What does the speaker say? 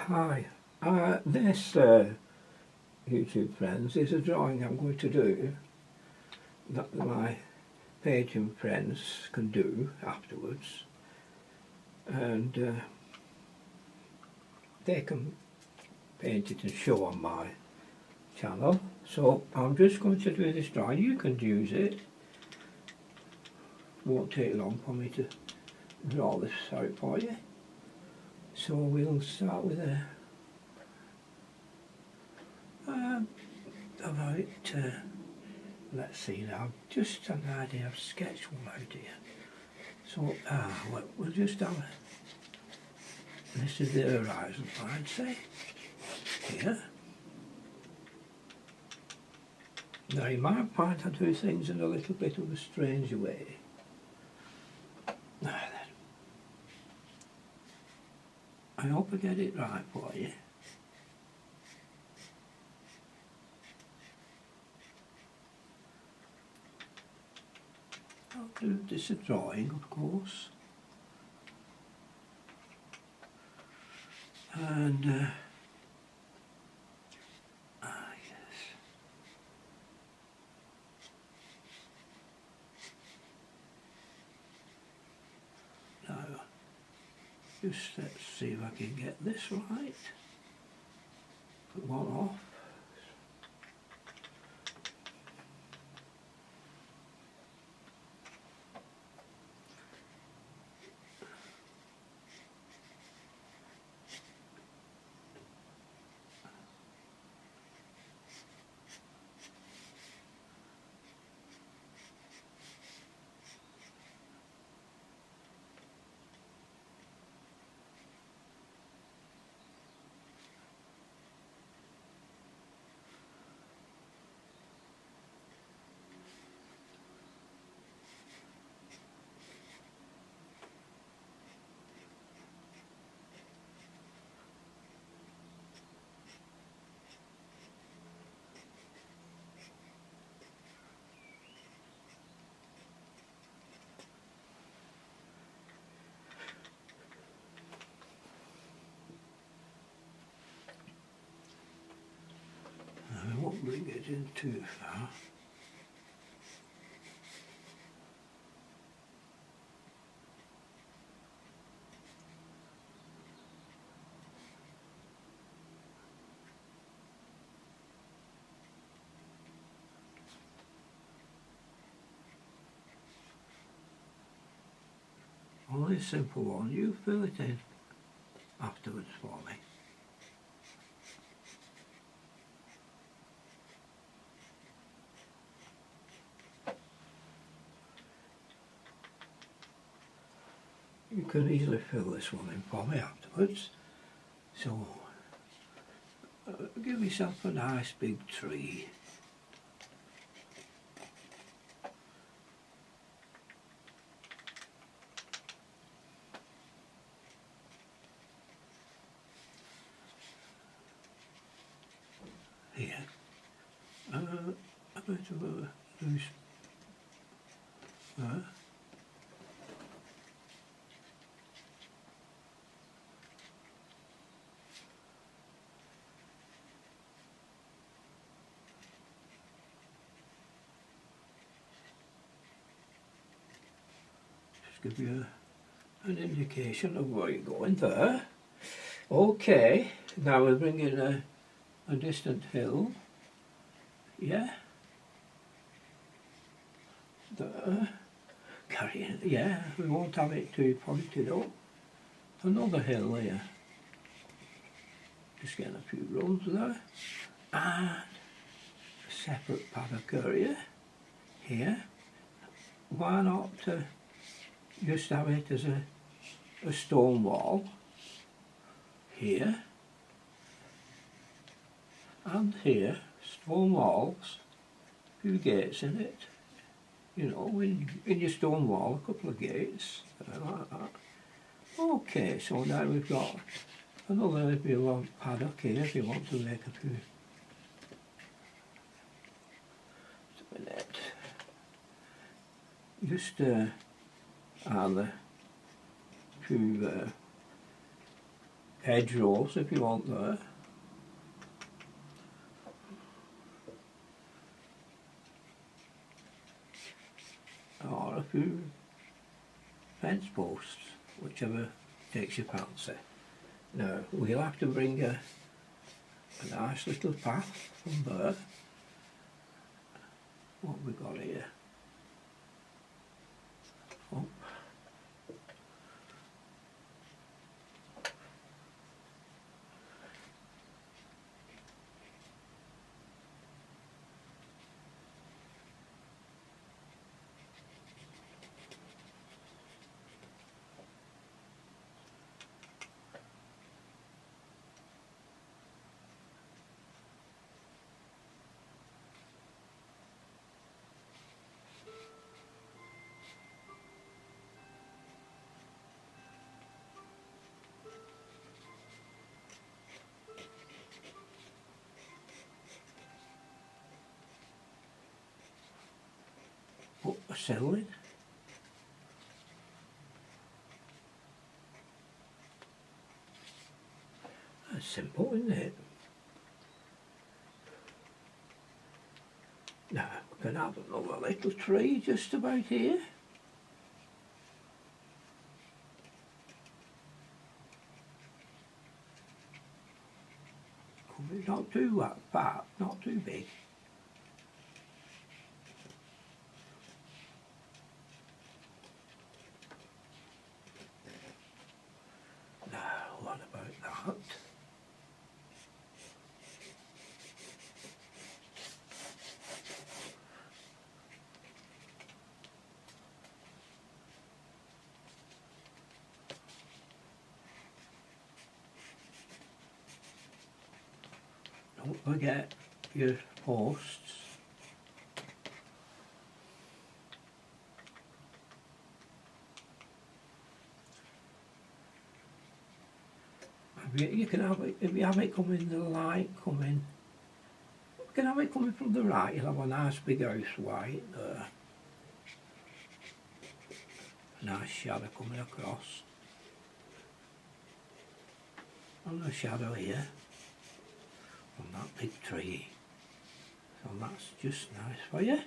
Hi, this YouTube friends is a drawing I'm going to do that my paging friends can do afterwards, and they can paint it and show on my channel. So I'm just going to do this drawing. You can use it. Won't take long for me to draw this out for you. So we'll start with let's see now, just an idea of sketch one out here. So we'll just have this is the horizon line, say, here. Now you might find I do things in a little bit of a strange way. Now then, I hope I get it right for you. I'll do this a drawing, of course, and yes. Now, just let's see if I can get this right. Put one off. I won't bring it in too far. Only a simple one, you fill it in afterwards for me. You can easily fill this one in for me afterwards. So, give yourself a nice big tree. Here. A bit of a loose give you an indication of where you're going there. Okay, now we'll bring in a distant hill. Yeah. There. Carry it. Yeah, we won't have it too pointed up. Another hill here. Just getting a few runs there. And a separate paddock area here. Why not just have it as a stone wall here and here, stone walls, a few gates in it, you know, in your stone wall, a couple of gates, like that. Okay, so now we've got another, if you want, paddock here, if you want to make a few. Just a minute. Just add a few hedgerows if you want there. Or a few fence posts, whichever takes your fancy. Now we'll have to bring a nice little path from there. What have we got here? Oh. Put a sill in. That's simple, isn't it? Now we can have another little tree just about here. Not too fat, not too big. Now, what about that? Don't forget your posts. You can have it, if you have it coming the light coming, you can have it coming from the right, you'll have a nice big house white there. A nice shadow coming across. And a shadow here on that big tree. So that's just nice for you.